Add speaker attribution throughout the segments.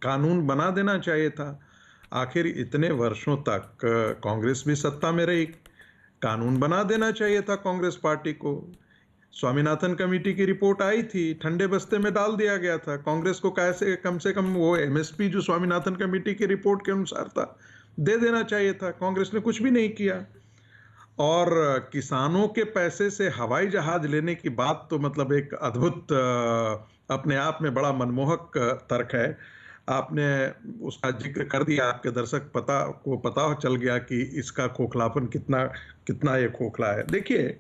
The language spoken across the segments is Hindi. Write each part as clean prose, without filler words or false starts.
Speaker 1: कानून बना देना चाहिए था। आखिर इतने वर्षों तक कांग्रेस भी सत्ता में रही, कानून बना देना चाहिए था कांग्रेस पार्टी को। स्वामीनाथन कमेटी की रिपोर्ट आई थी, ठंडे बस्ते में डाल दिया गया था। कांग्रेस को कैसे कम से कम वो एमएसपी जो स्वामीनाथन कमेटी की रिपोर्ट के अनुसार था, दे देना चाहिए था। कांग्रेस ने कुछ भी नहीं किया। और किसानों के पैसे से हवाई जहाज लेने की बात तो मतलब एक अद्भुत अपने आप में बड़ा मनमोहक तर्क है। आपने उसका जिक्र कर दिया, आपके दर्शक पता चल गया कि इसका खोखलापन कितना कितना ये खोखला है। देखिए,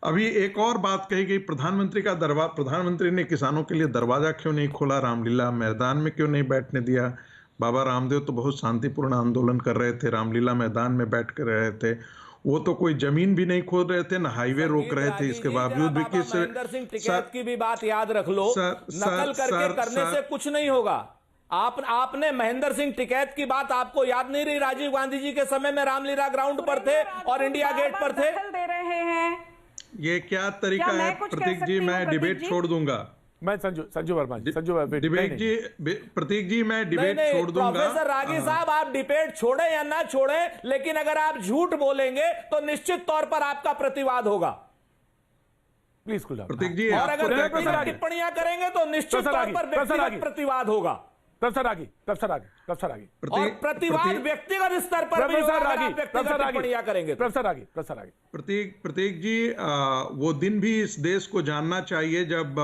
Speaker 1: अभी एक और बात कही गई, प्रधानमंत्री ने किसानों के लिए दरवाजा क्यों नहीं खोला, रामलीला मैदान में क्यों नहीं बैठने दिया। बाबा रामदेव तो बहुत शांतिपूर्ण आंदोलन कर रहे थे, रामलीला मैदान में बैठ कर रहे थे। वो तो कोई जमीन भी नहीं खोद रहे थे, ना हाईवे रोक रहे थे। इसके बावजूद भी किस
Speaker 2: महेंद्र सिंह टिकैत की भी बात याद रख लो, नकल करके करने से कुछ नहीं होगा। आपने महेंद्र सिंह टिकैत की बात आपको याद नहीं रही? राजीव गांधी जी के समय में रामलीला ग्राउंड पर थे और इंडिया गेट पर थे।
Speaker 3: दे रहे हैं,
Speaker 1: ये क्या तरीका है? प्रतीक जी, मैं डिबेट छोड़ दूंगा।
Speaker 4: मैं संजू वर्मा जी,
Speaker 1: डिबेट जी, प्रतीक जी, मैं डिबेट छोड़ दूंगा।
Speaker 2: प्रोफेसर रागी साहब, आप डिबेट छोड़े या ना छोड़े, लेकिन अगर आप झूठ बोलेंगे तो निश्चित तौर पर आपका प्रतिवाद होगा।
Speaker 4: प्लीज खुला
Speaker 1: प्रतीक जी,
Speaker 2: और अगर टिप्पणियां करेंगे तो निश्चित तौर पर व्यक्तिगत प्रतिवाद होगा।
Speaker 4: तब सर आगे
Speaker 2: और प्रतिवाद व्यक्तिगत स्तर पर भी होगा अगर आप व्यक्तिगत टिप्पणियां करेंगे।
Speaker 1: प्रतीक जी, वो दिन भी इस देश को जानना चाहिए जब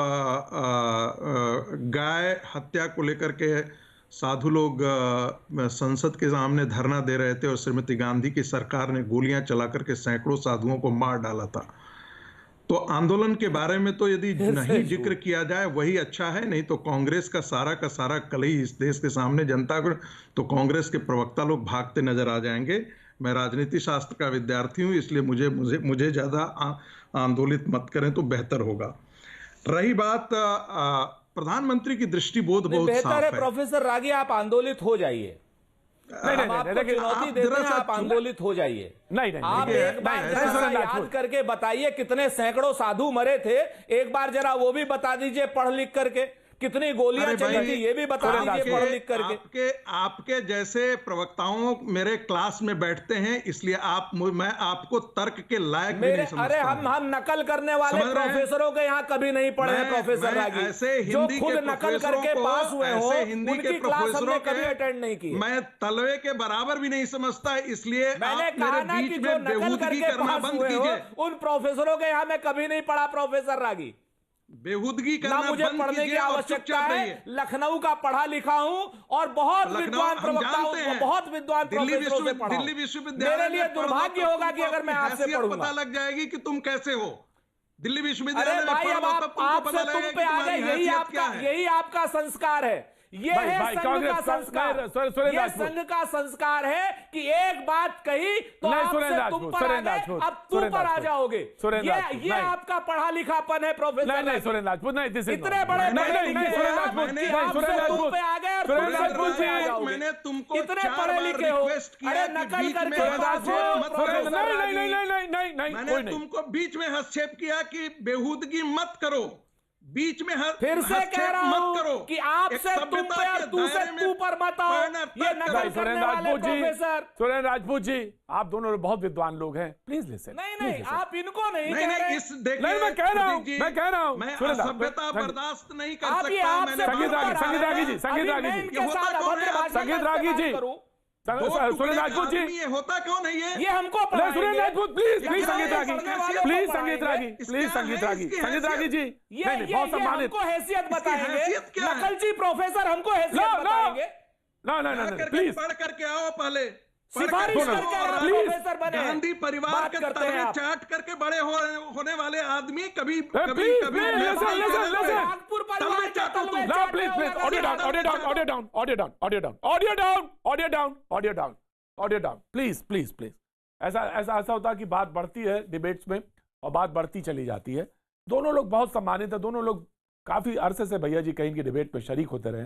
Speaker 1: गाय हत्या को लेकर के साधु लोग संसद के सामने धरना दे रहे थे और श्रीमती गांधी की सरकार ने गोलियां चला करके सैकड़ों साधुओं को मार डाला था। तो आंदोलन के बारे में तो यदि नहीं जिक्र किया जाए वही अच्छा है, नहीं तो कांग्रेस का सारा कलही इस देश के सामने जनता को, तो कांग्रेस के प्रवक्ता लोग भागते नजर आ जाएंगे। मैं राजनीति शास्त्र का विद्यार्थी हूं, इसलिए मुझे ज्यादा आंदोलित मत करें तो बेहतर होगा। रही बात प्रधानमंत्री की दृष्टिबोध बहुत साफ है।
Speaker 2: प्रोफेसर रागी, आप आंदोलित हो जाइए। चुनौती देते हैं, आप आंदोलित हो जाइए। आप एक बार याद करके बताइए कितने सैकड़ों साधु मरे थे, एक बार जरा वो भी बता दीजिए पढ़ लिख करके। कितनी गोलियां चली थी ये भी बता दीजिए पढ़ लिख करके।
Speaker 1: आपके जैसे प्रवक्ताओं मेरे क्लास में बैठते हैं, इसलिए मैं आपको तर्क के लायक भी नहीं समझता।
Speaker 2: अरे हम नकल करने वाले प्रोफेसरों के यहाँ कभी नहीं पढ़े हैं प्रोफेसर रागी।
Speaker 1: ऐसे
Speaker 2: जो
Speaker 1: हिंदी
Speaker 2: खुद
Speaker 1: के
Speaker 2: नकल करके पास हुए हो, उनकी क्लास हमने कभी अटेंड नहीं की।
Speaker 1: मैं तलवे के बराबर भी नहीं समझता, इसलिए
Speaker 2: मैंने कहा ना कि जो नकल करके पास हुए हो उन प्रोफेसरों के यहाँ मैं कभी नहीं पढ़ा प्रोफेसर रागी।
Speaker 1: बेहूदगी करना
Speaker 2: मुझे पढ़ने की आवश्यकता है। लखनऊ का पढ़ा लिखा हूं और बहुत विद्वान प्रवक्ताओं, बहुत विद्वान प्रोफेसरों से पढ़ा।
Speaker 1: दिल्ली विश्वविद्यालय
Speaker 2: मेरे लिए दुर्भाग्य होगा कि अगर मैं आपसे पढ़ूंगा।
Speaker 1: पता लग जाएगी कि तुम कैसे हो। दिल्ली विश्वविद्यालय में
Speaker 2: भाई, अब आपसे तुम पे आ गए, यही आपका संस्कार है। ये है संघ का संस्कार। ये संघ का संस्कार है कि एक बात कही तो आपसे तुम पर आ गए, अब तुम पर आ जाओगे। ये आपका पढ़ा लिखापन है प्रोफेसर।
Speaker 4: नहीं सुरेंद्र राजपूत, नहीं
Speaker 2: इतने बड़े तुम पे आ गए और
Speaker 1: मैंने तुमको
Speaker 2: इतने पढ़े लिखे हो, अरे नकल करके
Speaker 1: मैंने तुमको बीच में हस्तक्षेप किया कि बेहूदगी मत करो, बीच में
Speaker 2: फिर से कह रहा हूं कि आपसे तुम पे और तू से तू पर मत आओ। ये नकल करने वाले प्रोफेसर।
Speaker 4: सुरेंद्र राजपूत जी, आप दोनों बहुत विद्वान लोग हैं, प्लीज लिसन।
Speaker 2: नहीं, आप इनको नहीं कह रहे।
Speaker 4: मैं कह रहा हूँ
Speaker 1: मैं असभ्यता बर्दाश्त नहीं कर सकता।
Speaker 4: संगीत रागी जी, सुरेंद्र राजपूत जी,
Speaker 1: ये होता क्यों नहीं है?
Speaker 2: ये हमको
Speaker 4: सुरेंद्र राजपूत, प्लीज संगीत रागी जी,
Speaker 2: ये बहुत सम्मानित। हमको हैसियत बताएंगे, नकलची प्रोफेसर हमको हैसियत बताएंगे।
Speaker 4: ना प्लीज
Speaker 1: पढ़ करके आओ, पहले
Speaker 2: सिफारिश करके प्रोफेसर बने।
Speaker 1: गांधी परिवार के तलवे चाट करके बड़े होने वाले आदमी कभी
Speaker 4: ऑडियो डाउन प्लीज। ऐसा होता है कि बात बढ़ती है डिबेट्स में और बात बढ़ती चली जाती है। दोनों लोग बहुत सम्मानित है, दोनों लोग काफी अरसे से भैया जी कहीं की डिबेट में शरीक होते रहे।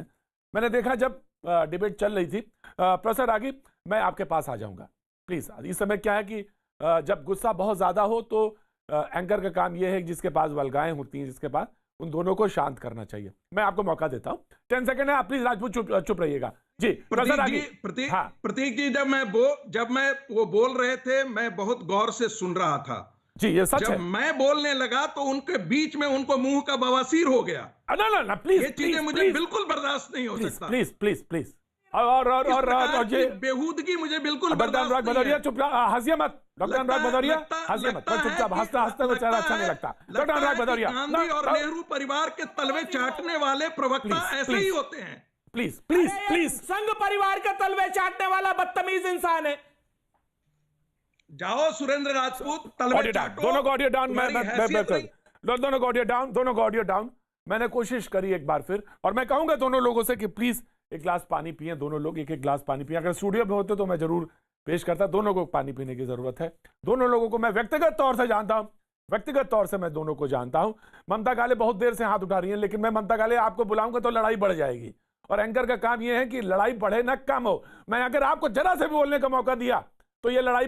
Speaker 4: मैंने देखा जब डिबेट चल रही थी, प्रोफेसर रागी मैं आपके पास आ जाऊंगा प्लीज। इस समय क्या है कि जब गुस्सा बहुत ज्यादा हो तो एंकर का काम यह है कि जिसके पास वल्गाएं होती हैं, जिसके पास उन दोनों को शांत करना चाहिए। मैं आपको मौका देता हूं, 10 सेकंड है, आप प्लीज राजपूत चुप रहिएगा जी।
Speaker 1: प्रतीक जी, जब मैं वो बोल रहे थे, मैं बहुत गौर से सुन रहा था
Speaker 4: जी, ये सच है।
Speaker 1: जब मैं बोलने लगा तो उनके बीच में उनको मुंह का बवासीर हो गया।
Speaker 4: ना प्लीज,
Speaker 1: ये चीजें मुझे बिल्कुल बर्दाश्त नहीं हो सकता।
Speaker 4: प्लीज और ये
Speaker 1: बेहूदगी मुझे बिल्कुल
Speaker 4: डॉक्टर अनुराग भदौरिया चुप, हंसिए मत डॉक्टर अनुराग भदौरिया, हंसिए मत, चुपचाप, हंसते हुए चेहरा अच्छा नहीं लगता डॉक्टर अनुराग भदौरिया।
Speaker 1: गांधी और नेहरू परिवार के तलवे चाटने वाले प्रवक्ता ऐसे ही होते हैं।
Speaker 4: प्लीज
Speaker 2: संघ परिवार के तलवे चाटने वाला बदतमीज इंसान है।
Speaker 1: जाओ सुरेंद्र राजपूत, तलवे चाटो।
Speaker 4: दोनों को ऑडियो डाउन, दोनों को ऑडियो डाउन। मैंने कोशिश करी एक बार फिर, और मैं कहूंगा दोनों लोगों से कि प्लीज एक गिलास पानी पिए, दोनों लोग एक गिलास पानी पिए। अगर स्टूडियो में होते तो मैं जरूर पेश करता। दोनों को पानी पीने की जरूरत है। दोनों लोगों को मैं व्यक्तिगत तौर से जानता हूं, व्यक्तिगत तौर से मैं दोनों को जानता हूं। ममता काले बहुत देर से हाथ उठा रही हैं, लेकिन मैं ममता काले आपको बुलाऊंगा तो लड़ाई बढ़ जाएगी, और एंकर का काम यह है कि लड़ाई बढ़े ना कम हो। मैं अगर आपको जरा से भी बोलने का मौका दिया तो ये लड़ाई